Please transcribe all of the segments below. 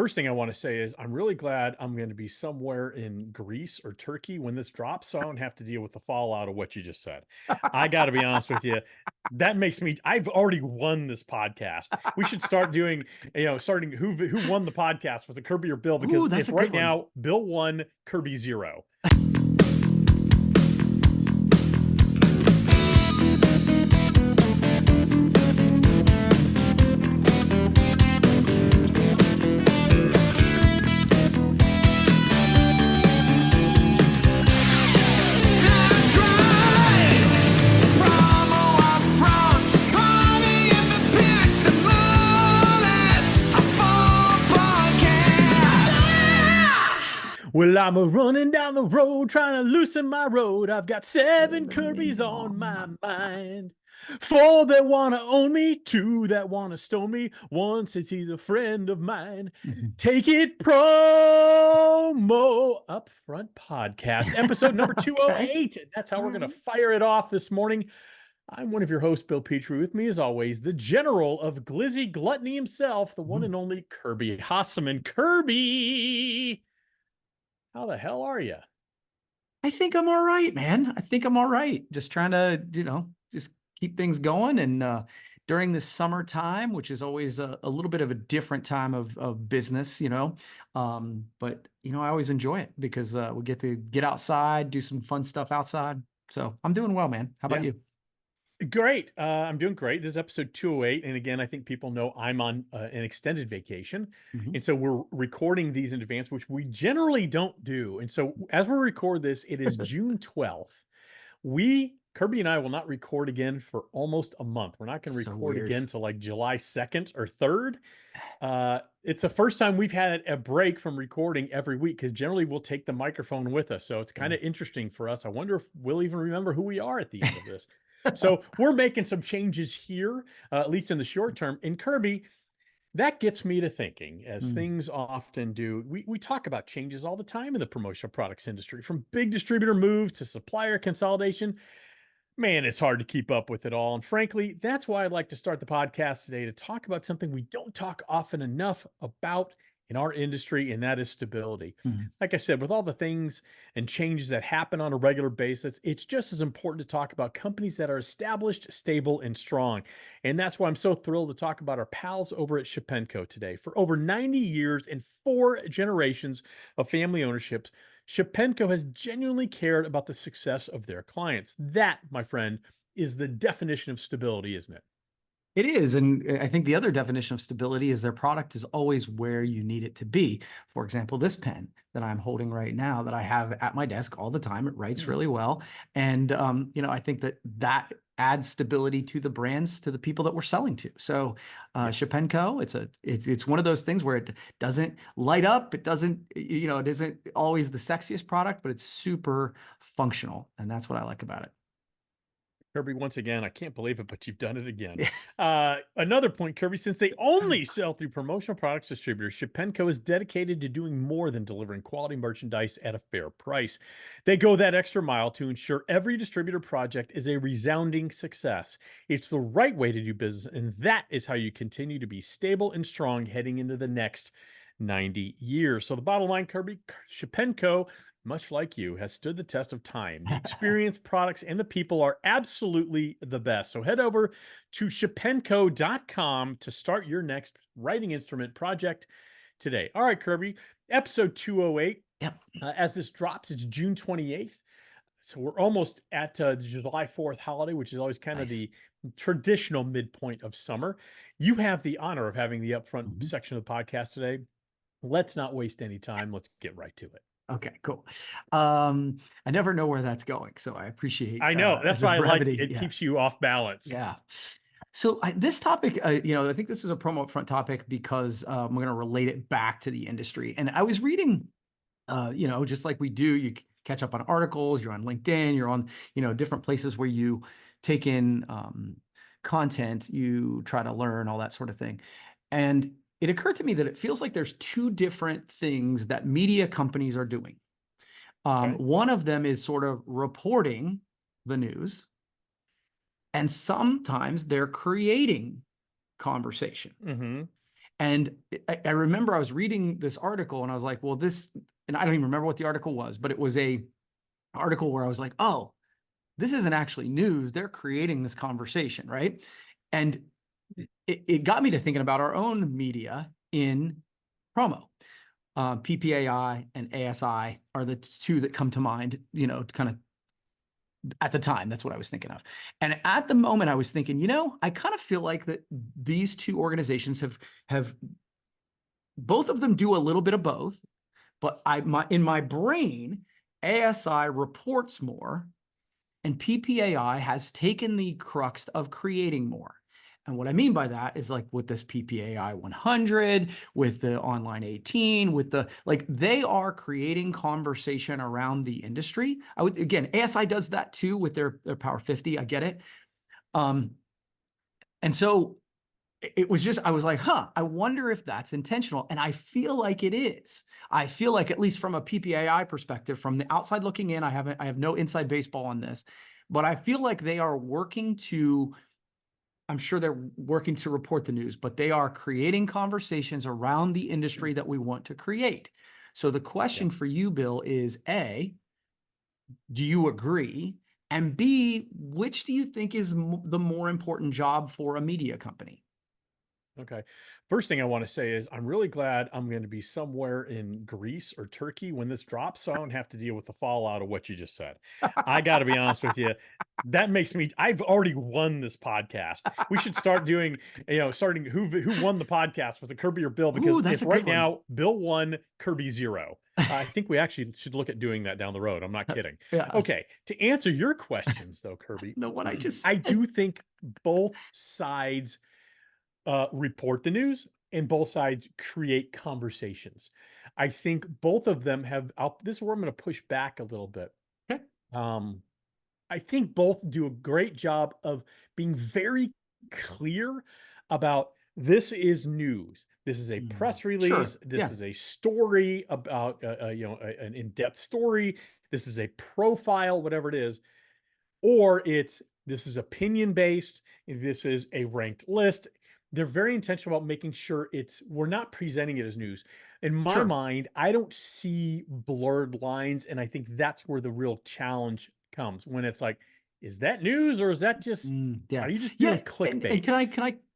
First thing I want to say is I'm really glad I'm going to be somewhere in Greece or Turkey when this drops, so I don't have to deal with the fallout of what you just said. I got to be honest with you. That makes me, I've already won this podcast. We should start doing, starting who won the podcast. Was it Kirby or Bill? Ooh, Because that's if a good right one. now Bill won, Kirby 0. That's right. Promo UPFront, party in the pit, the mullet, a full podcast. Well, I'm a running down the road trying to loosen my road. I've got 7 Kirby's on my mind. 4 that want to own me, 2 that want to stone me. 1 says he's a friend of mine. Take it, Promo Upfront Podcast, episode number 208. And that's how we're going to fire it off this morning. I'm one of your hosts, Bill Petrie. With me, as always, the general of glizzy gluttony himself, the one and only Kirby Hasseman. Kirby! How the hell are you? I think I'm all right, man. I think I'm all right. Just trying to, just keep things going. And during this summertime, which is always a little bit of a different time of business, but I always enjoy it because we get to get outside, do some fun stuff outside. So I'm doing well, man. How about Yeah. you? Great. I'm doing great. This is episode 208. And again, I think people know I'm on an extended vacation. Mhm. And so we're recording these in advance, which we generally don't do. And so as we record this, it is June 12th. Kirby and I will not record again for almost a month. We're not going to So record weird. again till like July 2nd or 3rd. It's the first time we've had a break from recording every week because generally we'll take the microphone with us. So it's kind of interesting for us. I wonder if we'll even remember who we are at the end of this. So we're making some changes here, at least in the short term. And Kirby, that gets me to thinking, as Mm. things often do. We talk about changes all the time in the promotional products industry, from big distributor moves to supplier consolidation. Man, it's hard to keep up with it all. And frankly, that's why I'd like to start the podcast today to talk about something we don't talk often enough about in our industry, and that is stability. Mhm. Like I said, with all the things and changes that happen on a regular basis, it's just as important to talk about companies that are established, stable, and strong. And that's why I'm so thrilled to talk about our pals over at Shepenco today. For over 90 years and 4 generations of family ownership, Shepenco has genuinely cared about the success of their clients. That, my friend, is the definition of stability, isn't it? It is. And I think the other definition of stability is their product is always where you need it to be. For example, this pen that I'm holding right now that I have at my desk all the time, it writes really well. And, I think that adds stability to the brands, to the people that we're selling to. So Shepenco, it's one of those things where it doesn't light up. It doesn't, it isn't always the sexiest product, but it's super functional. And that's what I like about it. Kirby, once again, I can't believe it, but you've done it again. Another point, Kirby, since they only sell through promotional products distributors, Shepenco is dedicated to doing more than delivering quality merchandise at a fair price. They go that extra mile to ensure every distributor project is a resounding success. It's the right way to do business, and that is how you continue to be stable and strong heading into the next 90 years. So the bottom line, Kirby, Shepenco, much like you, has stood the test of time. The experience, products, and the people are absolutely the best. So head over to shepenco.com to start your next writing instrument project today. All right, Kirby, episode 208. Yep. As this drops, it's June 28th. So we're almost at the July 4th holiday, which is always kind of Nice. the traditional midpoint of summer. You have the honor of having the upfront Mhm. section of the podcast today. Let's not waste any time. Let's get right to it. Okay, cool. I never know where that's going, so I appreciate I know. That's the why I like brevity. it. Yeah, Keeps you off balance. yeah. So this topic, I think this is a promo upfront topic because I'm going to relate it back to the industry. And I was reading, just like we do, you catch up on articles, you're on LinkedIn, you're on, different places where you take in content, you try to learn, all that sort of thing. And it occurred to me that it feels like there's 2 different things that media companies are doing. Okay. One of them is sort of reporting the news, and sometimes they're creating conversation. Mm-hmm. And I remember I was reading this article and I was like, well, and I don't even remember what the article was, but it was a article where I was like, oh, this isn't actually news. They're creating this conversation, right? And it got me to thinking about our own media in promo. PPAI and ASI are the two that come to mind, kind of at the time. That's what I was thinking of. And at the moment I was thinking, I kind of feel like that these two organizations have both of them do a little bit of both, but in my brain, ASI reports more and PPAI has taken the crux of creating more. And what I mean by that is like with this PPAI 100, with the online 18, they are creating conversation around the industry. ASI does that too with their Power 50. I get it. And so it was I was like, I wonder if that's intentional. And I feel like it is. I feel like, at least from a PPAI perspective, from the outside looking in, I have no inside baseball on this, but I feel like they are I'm sure they're working to report the news, but they are creating conversations around the industry that we want to create. So the question for you, Bill, is A, do you agree? And B, which do you think is the more important job for a media company? Okay. First thing I want to say is I'm really glad I'm going to be somewhere in Greece or Turkey when this drops, so I don't have to deal with the fallout of what you just said. I got to be honest with you. That makes me, I've already won this podcast. We should start doing, starting who won the podcast. Was it Kirby or Bill? Because Ooh, that's if a good right one. now Bill won, Kirby 0. I think we actually should look at doing that down the road. I'm not kidding. Yeah. Okay. To answer your questions though, Kirby, No, what I just I said. do think both sides report the news and both sides create conversations. I think both of them have this is where I'm going to push back a little bit. Okay. I think both do a great job of being very clear about this is news. This is a press release. Sure. This is a story about an in-depth story. This is a profile, whatever it is. Or this is opinion based. This is a ranked list. They're very intentional about making sure we're not presenting it as news. In my mind, I don't see blurred lines, and I think that's where the real challenge comes when it's like, is that news or is that just Yeah. are you just doing clickbait? And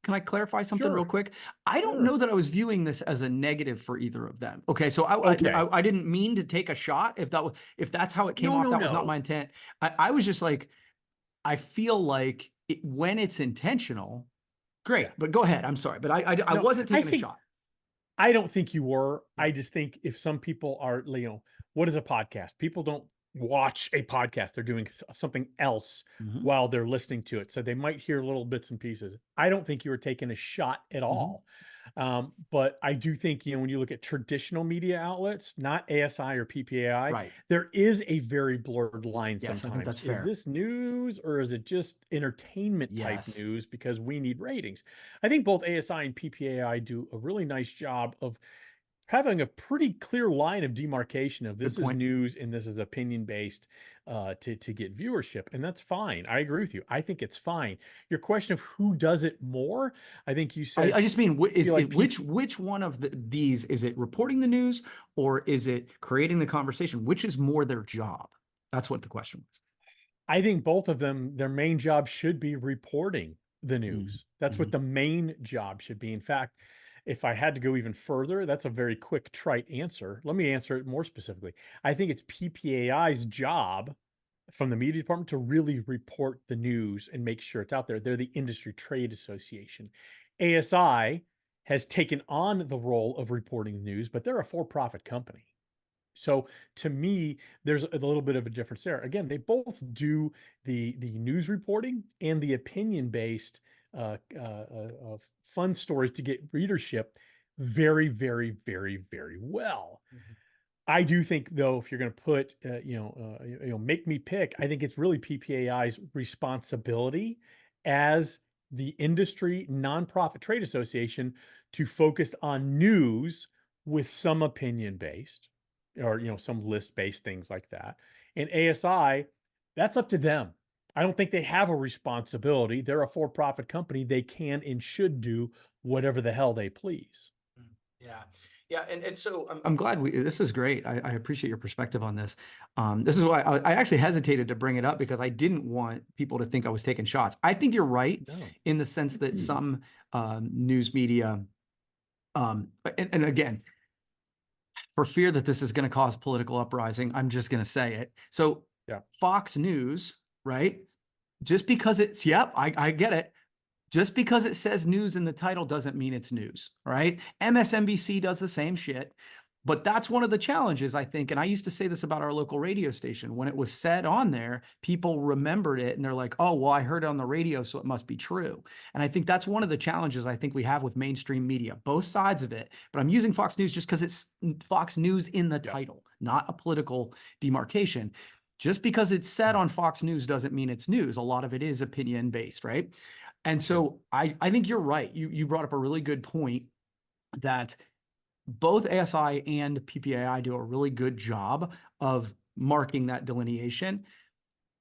can I clarify something real quick? I don't know that I was viewing this as a negative for either of them. Okay, so I didn't mean to take a shot. If that's how it came off, that was not my intent. I was just like, I feel like when it's intentional, great. But go ahead. I'm sorry, but I wasn't taking a shot. I don't think you were. I just think if some people are, what is a podcast? People don't watch a podcast. They're doing something else while they're listening to it. So they might hear little bits and pieces. I don't think you were taking a shot at all. But I do think, when you look at traditional media outlets, not ASI or PPAI, there is a very blurred line sometimes. I think that's fair. Is this news or is it just entertainment type news because we need ratings? I think both ASI and PPAI do a really nice job of having a pretty clear line of demarcation of this is news and this is opinion based to get viewership, and that's fine. I agree with you. I think it's fine. Your question of who does it more, I think you said. I just mean, which one of these is it? Reporting the news or is it creating the conversation? Which is more their job? That's what the question was. I think both of them, their main job should be reporting the news. That's what the main job should be. In fact, if I had to go even further, that's a very quick, trite answer. Let me answer it more specifically. I think it's PPAI's job from the media department to really report the news and make sure it's out there. They're the industry trade association. ASI has taken on the role of reporting the news, but they're a for-profit company. So to me, there's a little bit of a difference there. Again, they both do the news reporting and the opinion-based fun stories to get readership very, very, very, very well. I do think, though, if you're going to put, make me pick, I think it's really PPAI's responsibility as the industry nonprofit trade association to focus on news with some opinion-based or, some list-based things like that. And ASI, that's up to them. I don't think they have a responsibility. They're a for-profit company. They can and should do whatever the hell they please. Yeah. Yeah. And so I'm glad this is great. I appreciate your perspective on this. This is why I actually hesitated to bring it up, because I didn't want people to think I was taking shots. I think you're right No. in the sense that some news media, and again, for fear that this is going to cause political uprising, I'm just going to say it. So Yeah. Fox News, right? Just because it's, I get it. Just because it says news in the title doesn't mean it's news, right? MSNBC does the same shit. But that's one of the challenges, I think. And I used to say this about our local radio station. When it was said on there, people remembered it and they're like, oh, well, I heard it on the radio, so it must be true. And I think that's one of the challenges I think we have with mainstream media, both sides of it. But I'm using Fox News just because it's Fox News in the title, not a political demarcation. Just because it's said on Fox News doesn't mean it's news. A lot of it is opinion based, right? And so I think you're right. You brought up a really good point that both ASI and PPAI do a really good job of marking that delineation.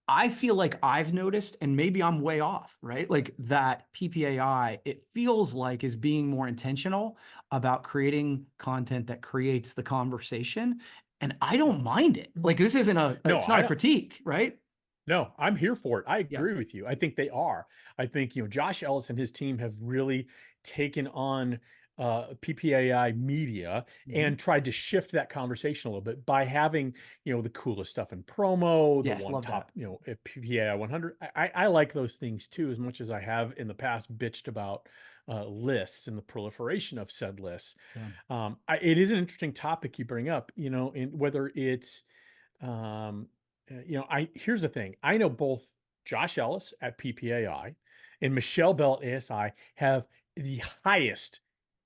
I feel like I've noticed, and maybe I'm way off, right? Like that PPAI, it feels like is being more intentional about creating content that creates the conversation. And I don't mind it. Like this isn't it's not a critique, right? No, I'm here for it. I agree with you. I think they are. I think, Josh Ellis and his team have really taken on PPAI media and tried to shift that conversation a little bit by having, the coolest stuff in promo, the Yes, one love top, PPAI 100. I like those things too, as much as I have in the past bitched about lists and the proliferation of said lists. It is an interesting topic you bring up, in whether it's, here's the thing. I know both Josh Ellis at PPAI and Michelle Bell at ASI have the highest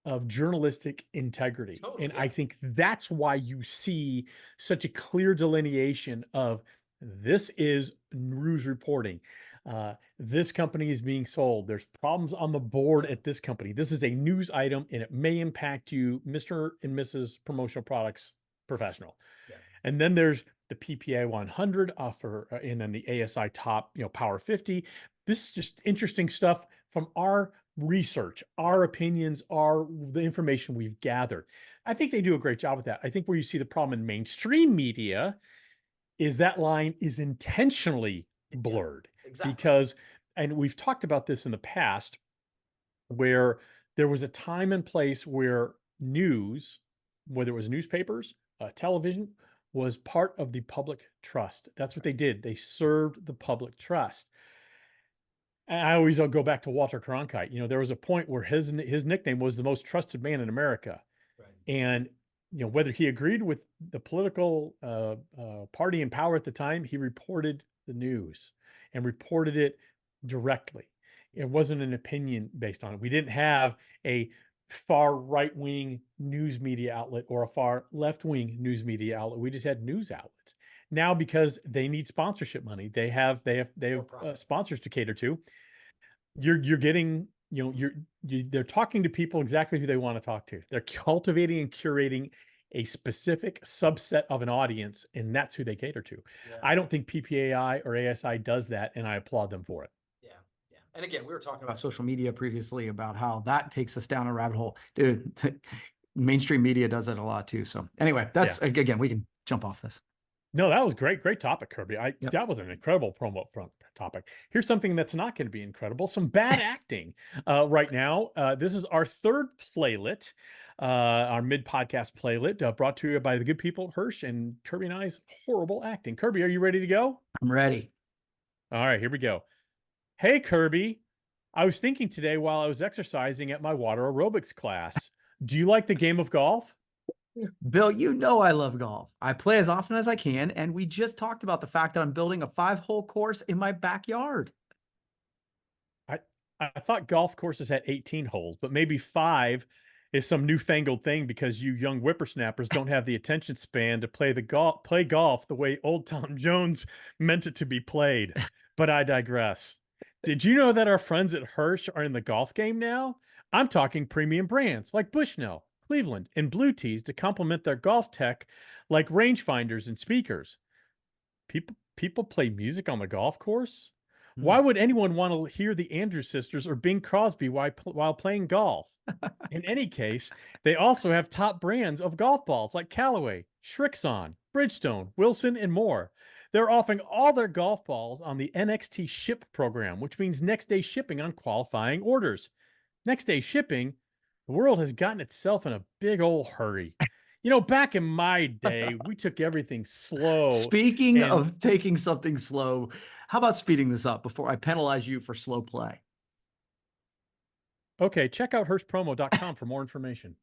of journalistic integrity. And I think that's why you see such a clear delineation of this is news reporting. This company is being sold. There's problems on the board at this company. This is a news item and it may impact you, Mr. and Mrs. Promotional Products Professional. And then there's the PPA 100 and then the ASI top, Power 50. This is just interesting stuff from our research, our opinions, the information we've gathered. I think they do a great job with that. I think where you see the problem in mainstream media is that line is intentionally blurred. Exactly. Because, and we've talked about this in the past, where there was a time and place where news, whether it was newspapers, television, was part of the public trust. That's what they did. They served the public trust. And I always go back to Walter Cronkite. There was a point where his nickname was the most trusted man in America. Right. And, whether he agreed with the political party in power at the time, he reported the news and reported it directly. It wasn't an opinion based on it. We didn't have a far right-wing news media outlet or a far left-wing news media outlet. We just had news outlets. Now, because they need sponsorship money, they have sponsors to cater to. You're getting, they're talking to people exactly who they want to talk to. They're cultivating and curating a specific subset of an audience, and that's who they cater to. Yeah. I don't think PPAI or ASI does that, and I applaud them for it. And again, we were talking about social media previously, about how that takes us down a rabbit hole. Dude, mainstream media does that a lot too. So anyway, again, we can jump off this. No, that was great. Great topic, Kirby. That was an incredible Promo UPFront topic. Here's something that's not going to be incredible. Some bad acting right now. This is our third playlet, our mid-podcast playlet, brought to you by the good people at Hirsch and Kirby and I's horrible acting. Kirby, are you ready to go? I'm ready. All right, here we go. Hey, Kirby, I was thinking today while I was exercising at my water aerobics class. Do you like the game of golf? Bill, I love golf. I play as often as I can, and we just talked about the fact that I'm building a 5-hole course in my backyard. I thought golf courses had 18 holes, but maybe 5 is some newfangled thing because you young whippersnappers don't have the attention span to play golf the way old Tom Jones meant it to be played. But I digress. Did you know that our friends at Hirsch are in the golf game now? I'm talking premium brands like Bushnell, Cleveland, and Blue Tees to complement their golf tech like rangefinders and speakers. People play music on the golf course? Why would anyone want to hear the Andrews sisters or Bing Crosby while playing golf? In any case, they also have top brands of golf balls like Callaway, Shrixon, Bridgestone, Wilson, and more. They're offering all their golf balls on the NXT Ship program, which means next day shipping on qualifying orders. Next day shipping, the world has gotten itself in a big old hurry. You know, back in my day, we took everything slow. Speaking and of taking something slow, how about speeding this up before I penalize you for slow play? okay, check out HurstPromo.com for more information.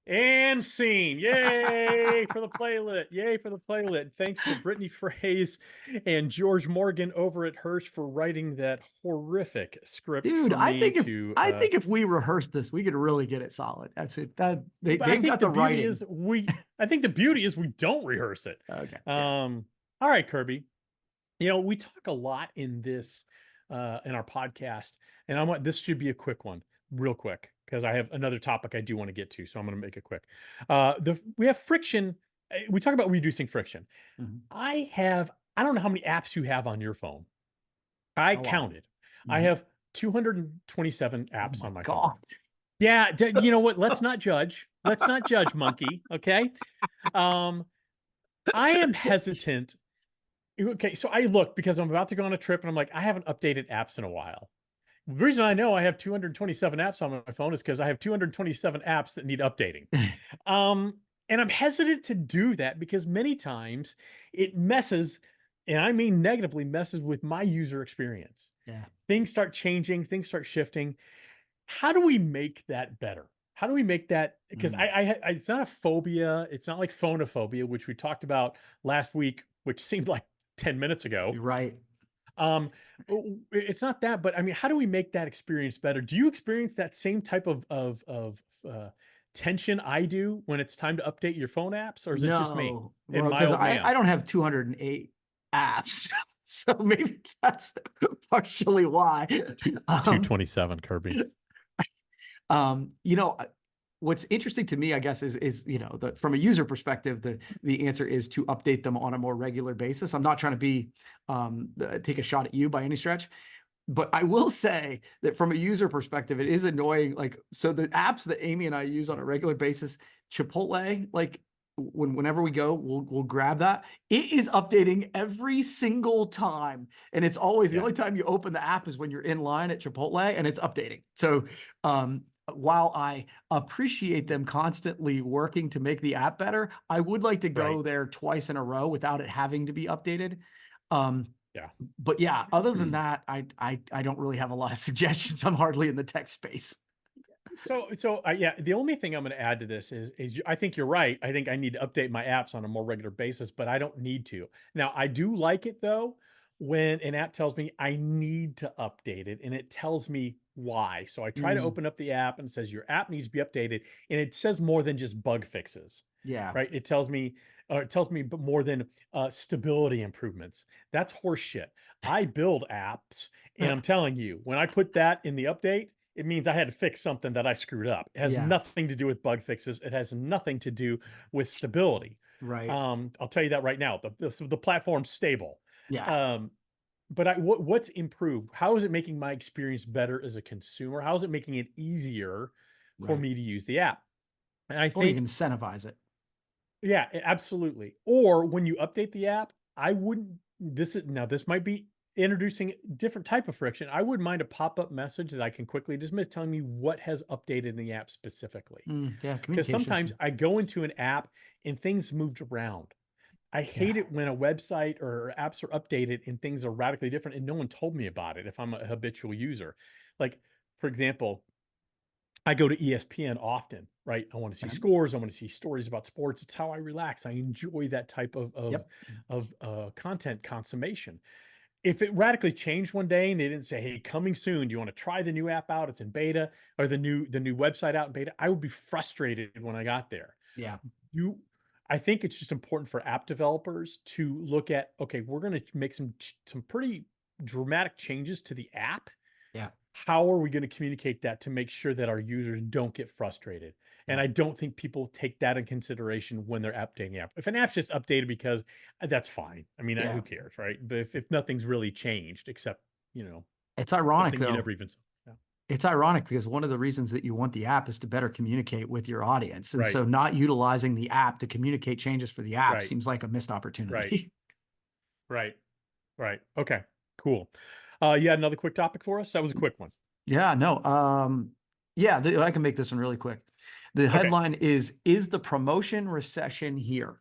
And scene. Yay for the playlet. Yay for the playlet. Thanks to Brittany Fraze and George Morgan over at Hirsch for writing that horrific script Dude, for I me think to if we rehearsed this, we could really get it solid. That's it. but I They've think got the the beauty writing. is I think the beauty is we don't rehearse it. Okay. Yeah. All right, Kirby. You know, we talk a lot in this in our podcast, and this should be a quick one, real quick, because I have another topic I do want to get to, so I'm going to make it quick. We have friction. We talk about reducing friction. Mhm. I don't know how many apps you have on your phone. I A lot. counted. I Mhm. have 227 Oh apps my on my God. phone. Yeah, you know what? Let's not judge. Let's not judge, monkey. Okay. I am hesitant. Okay, so I look because I'm about to go on a trip and I'm like, I haven't updated apps in a while. The reason I know I have 227 apps on my phone is because I have 227 apps that need updating. And I'm hesitant to do that because many times it messes, and I mean negatively messes with my user experience. Yeah. Things start changing, things start shifting. How do we make that better? How do we make that? Because it's not a phobia. It's not like phonophobia, which we talked about last week, which seemed like 10 minutes ago. You're right. It's not that, but I mean, how do we make that experience better? Do you experience that same type of tension I do when it's time to update your phone apps, or is it just me No, and well, my because old man? I don't have 208 apps, so maybe that's partially why. 227, Kirby. You know, what's interesting to me, I guess, is you know, from a user perspective, the answer is to update them on a more regular basis. I'm not trying to be take a shot at you by any stretch, but I will say that from a user perspective, it is annoying. Like, so the apps that Amy and I use on a regular basis, Chipotle, like whenever we go, we'll grab that. It is updating every single time, and it's always the only time you open the app is when you're in line at Chipotle, and it's updating. So, while I appreciate them constantly working to make the app better, I would like to go there twice in a row without it having to be updated. But yeah, other than that, I don't really have a lot of suggestions. I'm hardly in the tech space. So yeah, the only thing I'm going to add to this is I think you're right. I think I need to update my apps on a more regular basis, but I don't need to. Now, I do like it though when an app tells me I need to update it and it tells me why. So I try to open up the app and it says your app needs to be updated, and it says more than just bug fixes. Yeah. Right? It tells me more than stability improvements. That's horseshit. I build apps, and I'm telling you, when I put that in the update, it means I had to fix something that I screwed up. It has nothing to do with bug fixes. It has nothing to do with stability. Right. I'll tell you that right now. The platform's stable. Yeah. But what's improved? How is it making my experience better as a consumer? How is it making it easier for me to use the app? And I Or you think can incentivize it. yeah, absolutely. Or when you update the app, I wouldn't. This might be introducing a different type of friction. I wouldn't mind a pop-up message that I can quickly dismiss telling me what has updated in the app specifically. Yeah, Because sometimes I go into an app and things moved around. I hate it when a website or apps are updated and things are radically different and no one told me about it if I'm a habitual user. Like, for example, I go to ESPN often, right? I want to see scores. I want to see stories about sports. It's how I relax. I enjoy that type of content consummation. If it radically changed one day and they didn't say, "Hey, coming soon, do you want to try the new app out? It's in beta," or the new website out in beta, I would be frustrated when I got there. Yeah. I think it's just important for app developers to look at, okay, we're going to make some pretty dramatic changes to the app. Yeah. How are we going to communicate that to make sure that our users don't get frustrated? And I don't think people take that in consideration when they're updating the app. If an app's just updated because that's fine. I mean, who cares, right? But if nothing's really changed except, It's ironic something you though. never even saw. Yeah. It's ironic because one of the reasons that you want the app is to better communicate with your audience. And Right. so not utilizing the app to communicate changes for the app Right. seems like a missed opportunity. Right. Right. Okay, cool. You had another quick topic for us? That was a quick one. Yeah, no. I can make this one really quick. The headline is the promotion recession here?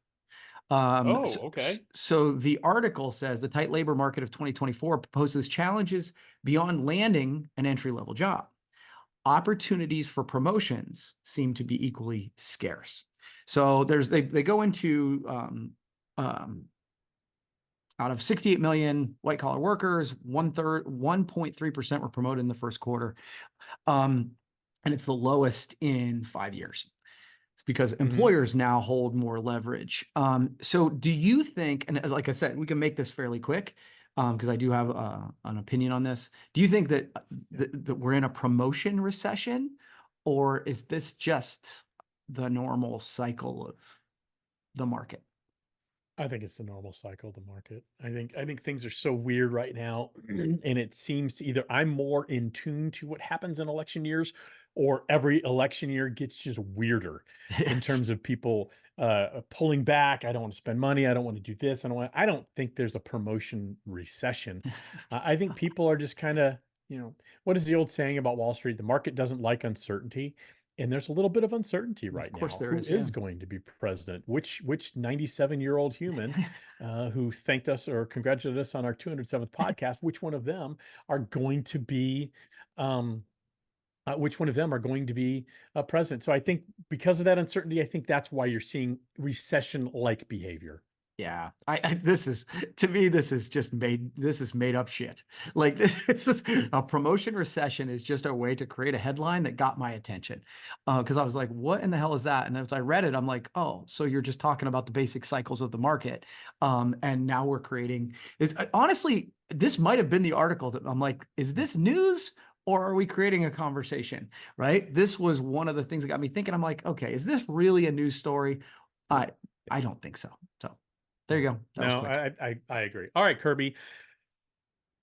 Okay. So the article says the tight labor market of 2024 proposes challenges beyond landing an entry-level job. Opportunities for promotions seem to be equally scarce. So they go into out of 68 million white collar workers, 1.3% were promoted in the first quarter. And it's the lowest in 5 years. It's because employers now hold more leverage. So do you think, and like I said, we can make this fairly quick because I do have an opinion on this. Do you think that, that we're in a promotion recession, or is this just the normal cycle of the market? I think it's the normal cycle of the market. I think things are so weird right now, and it seems to either I'm more in tune to what happens in election years, or every election year gets just weirder in terms of people pulling back. I don't want to spend money. I don't want to do this. I don't think there's a promotion recession. I think people are just kind of, what is the old saying about Wall Street? The market doesn't like uncertainty. And there's a little bit of uncertainty right now. There Who is, is going to be president? Which 97-year-old human who thanked us or congratulated us on our 207th podcast? Which one of them are going to be? Which one of them are going to be president? So I think because of that uncertainty, I think that's why you're seeing recession-like behavior. Yeah, this is, to me, this is made up shit. Like this is a promotion recession is just a way to create a headline that got my attention. Because I was like, what in the hell is that? And as I read it, I'm like, oh, so you're just talking about the basic cycles of the market. And now we're creating honestly, this might have been the article that I'm like, is this news? Or are we creating a conversation? Right? This was one of the things that got me thinking. I'm like, okay, is this really a news story? I don't think so. So there you go. That was quick. I agree. All right, Kirby.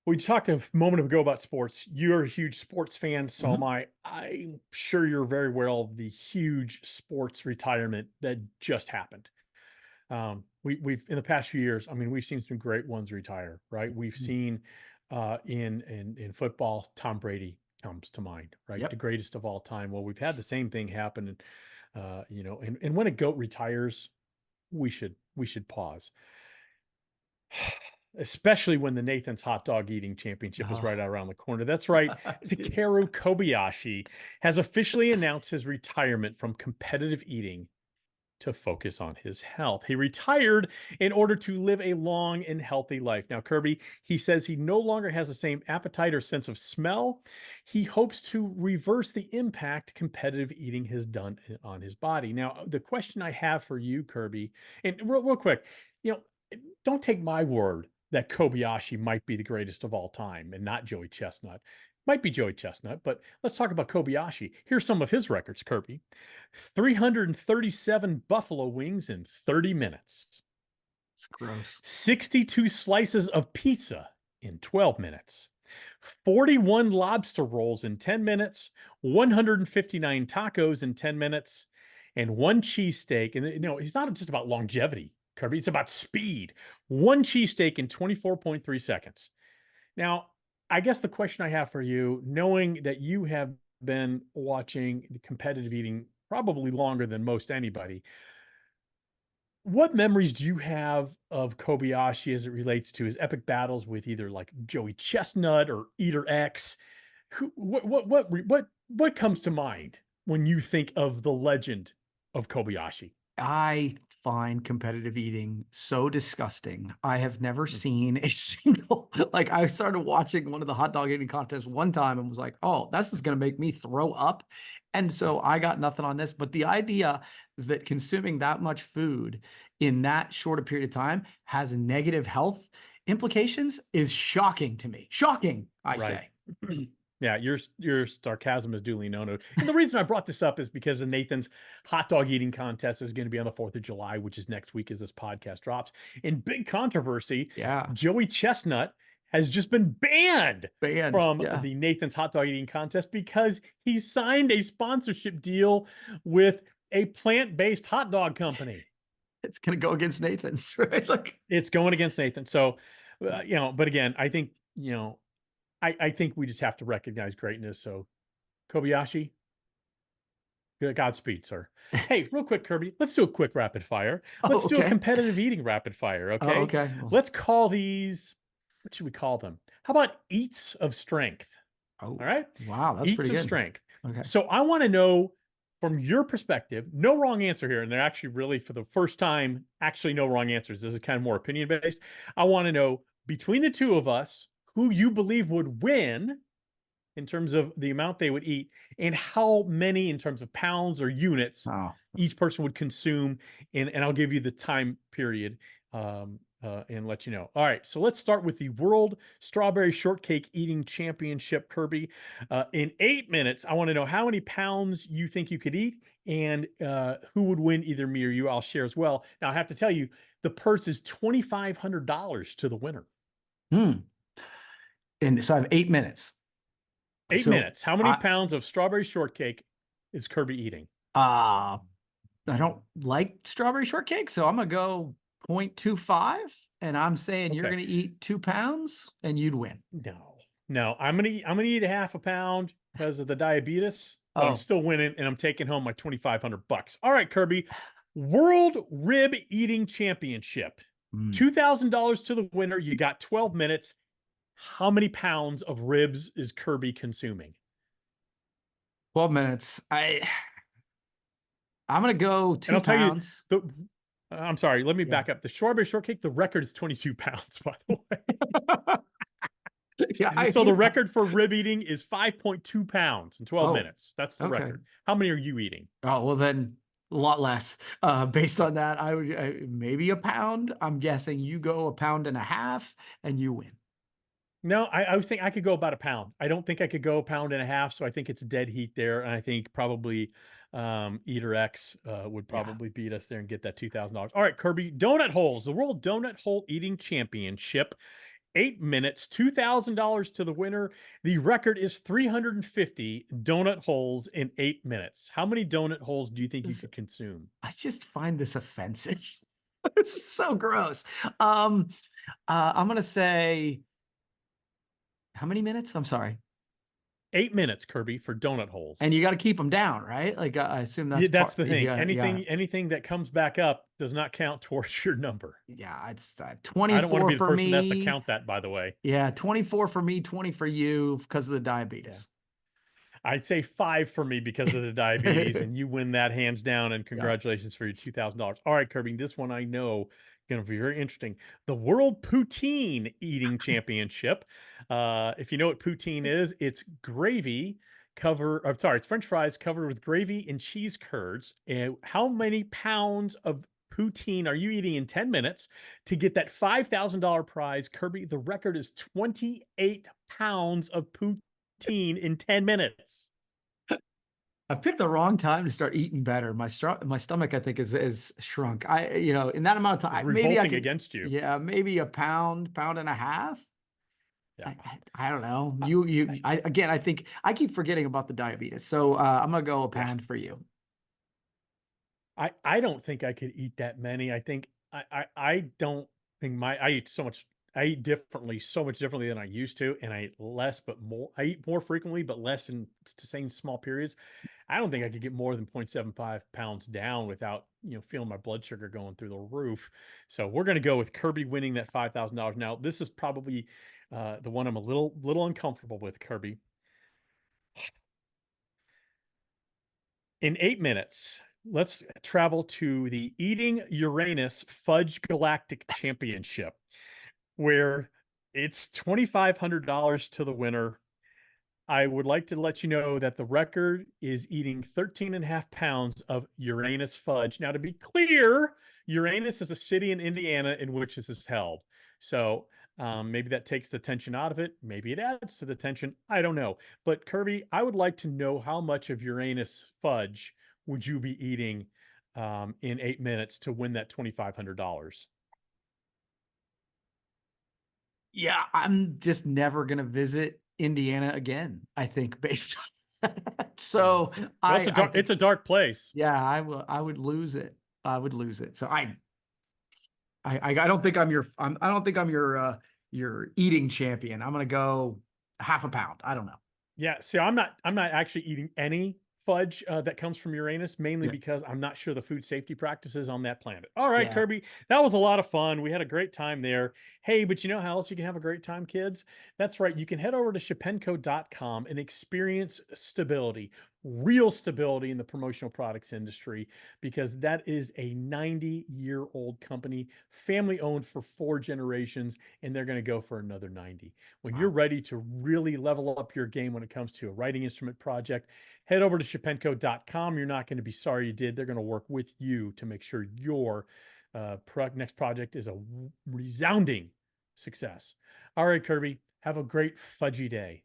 We talked a moment ago about sports. You're a huge sports fan, so am I. I'm sure you're very well of the huge sports retirement that just happened. We've in the past few years, I mean, we've seen some great ones retire, right? We've seen in football, Tom Brady comes to mind, right? Yep. The greatest of all time. Well, we've had the same thing happen, and when a GOAT retires, we should pause. Especially when the Nathan's Hot Dog Eating Championship is right around the corner. That's right. Takeru Kobayashi has officially announced his retirement from competitive eating to focus on his health. He retired in order to live a long and healthy life. Now, Kirby, he says he no longer has the same appetite or sense of smell. He hopes to reverse the impact competitive eating has done on his body. Now, the question I have for you, Kirby, and real quick, don't take my word that Kobayashi might be the greatest of all time and not Joey Chestnut. Might be Joey Chestnut, but let's talk about Kobayashi. Here's some of his records, Kirby. 337 buffalo wings in 30 minutes. It's gross. 62 slices of pizza in 12 minutes. 41 lobster rolls in 10 minutes. 159 tacos in 10 minutes. And 1 cheesesteak. And, it's not just about longevity, Kirby. It's about speed. 1 cheesesteak in 24.3 seconds. Now, I guess the question I have for you, knowing that you have been watching the competitive eating probably longer than most anybody, what memories do you have of Kobayashi as it relates to his epic battles with either like Joey Chestnut or Eater X? What comes to mind when you think of the legend of Kobayashi? I find competitive eating so disgusting. I have never seen a single, like I started watching one of the hot dog eating contests one time and was like, oh, this is going to make me throw up. And so I got nothing on this, but the idea that consuming that much food in that short a period of time has negative health implications is shocking to me. Shocking, I say. Yeah, your sarcasm is duly noted. And the reason I brought this up is because the Nathan's hot dog eating contest is going to be on the 4th of July, which is next week as this podcast drops. In big controversy, Yeah. Joey Chestnut has just been banned from Yeah. the Nathan's Hot Dog Eating Contest because he signed a sponsorship deal with a plant-based hot dog company. It's going to go against Nathan's, right? Like, It's going against Nathan. So, but again, I think, I think we just have to recognize greatness. So, Kobayashi, Godspeed, sir. Hey, real quick, Kirby, let's do a quick rapid fire. Let's do a okay. competitive eating rapid fire, Oh, okay? okay. Well, Let's call these, what should we call them? How about eats of strength? oh, All right? wow. That's Eats pretty of good. strength. Okay. So I want to know from your perspective, no wrong answer here. And they're actually really, for the first time, actually no wrong answers. This is kind of more opinion based. I want to know between the two of us, who you believe would win in terms of the amount they would eat and how many in terms of pounds or units Oh, each person would consume. And I'll give you the time period and let you know. All right, so let's start with the World Strawberry Shortcake Eating Championship, Kirby. In 8 minutes, I want to know how many pounds you think you could eat and who would win, either me or you. I'll share as well. Now, I have to tell you, the purse is $2,500 to the winner. And so I have 8 minutes. 8 So minutes. How many pounds of strawberry shortcake is Kirby eating? I don't like strawberry shortcake, so I'm gonna go 0.25, and I'm saying you're Okay. gonna eat 2 pounds and you'd win. No, I'm gonna eat a half a pound because of the diabetes, but I'm Oh, still winning and I'm taking home my $2,500. All right, Kirby, World Rib Eating Championship. $2,000 to the winner. You got 12 minutes. How many pounds of ribs is Kirby consuming? 12 minutes. I'm gonna go 2 And I'll tell you, pounds. I'm sorry, let me Yeah. back up. The strawberry shortcake, the record is 22 pounds, by the way. Yeah, So the record for rib eating is 5.2 pounds in 12 minutes. That's the okay. record. How many are you eating? Oh, well then a lot less. Based on that, I would maybe a pound. I'm guessing you go 1.5 pounds and you win. No, I was thinking I could go about a pound. I don't think I could go 1.5 pounds. So I think it's dead heat there. And I think probably Eater X would probably beat us there and get that $2,000. All right, Kirby, donut holes, the World Donut Hole Eating Championship. 8 minutes, $2,000 to the winner. The record is 350 donut holes in 8 minutes. How many donut holes do you think you could consume? I just find this offensive. This is so gross. I'm gonna say, how many minutes? I'm sorry. 8 minutes, Kirby, for donut holes. And you got to keep them down, right? Like I assume that's that's the thing. Yeah, anything that comes back up does not count towards your number. yeah. It's I 24 don't want to be the for person that has to me. count that, by the way. Yeah, 24 for me, 20 for you because of the diabetes. I'd say 5 for me because of the diabetes, and you win that hands down. And congratulations for your $2,000. All right, Kirby, this one I know going to be very interesting. The World Poutine Eating Championship. If you know what poutine is, it's gravy it's French fries covered with gravy and cheese curds. And how many pounds of poutine are you eating in 10 minutes to get that $5,000 prize? Kirby, the record is 28 pounds of poutine in 10 minutes. I picked the wrong time to start eating better. My stomach, I think, is shrunk. In that amount of time, maybe I could, against you. Yeah, maybe a pound and a half. Yeah. I don't know. I think I keep forgetting about the diabetes. So I'm gonna go a pound for you. I don't think I could eat that many. I think I don't think I eat so much. I eat so much differently than I used to, and I eat less, but more. I eat more frequently, but less in the same small periods. I don't think I could get more than 0.75 pounds down without feeling my blood sugar going through the roof. So we're going to go with Kirby winning that $5,000. Now this is probably the one I'm a little uncomfortable with, Kirby. In 8 minutes, let's travel to the Eating Uranus Fudge Galactic Championship, where it's $2,500 to the winner. I would like to let you know that the record is eating 13.5 pounds of Uranus fudge. Now, to be clear, Uranus is a city in Indiana in which this is held. So maybe that takes the tension out of it. Maybe it adds to the tension. I don't know. But Kirby, I would like to know how much of Uranus fudge would you be eating in 8 minutes to win that $2,500? Yeah, I'm just never gonna visit Indiana again, I think, based on that. So Well, I it's think, a dark place. yeah, I would lose it. I would lose it. So I don't think I don't think I'm your eating champion. I'm gonna go half a pound. I don't know. Yeah, see, I'm not actually eating any fudge that comes from Uranus, mainly Yeah. because I'm not sure the food safety practices on that planet. All right, Yeah. Kirby, that was a lot of fun. We had a great time there. Hey, but you know how else you can have a great time, kids? That's right. You can head over to shepenco.com and experience stability, real stability in the promotional products industry, because that is a 90-year-old company, family owned for 4 generations, and they're going to go for another 90. When you're Wow. ready to really level up your game when it comes to a writing instrument project, head over to shepenco.com. You're not going to be sorry you did. They're going to work with you to make sure your next project is a resounding success. All right, Kirby, have a great fudgy day.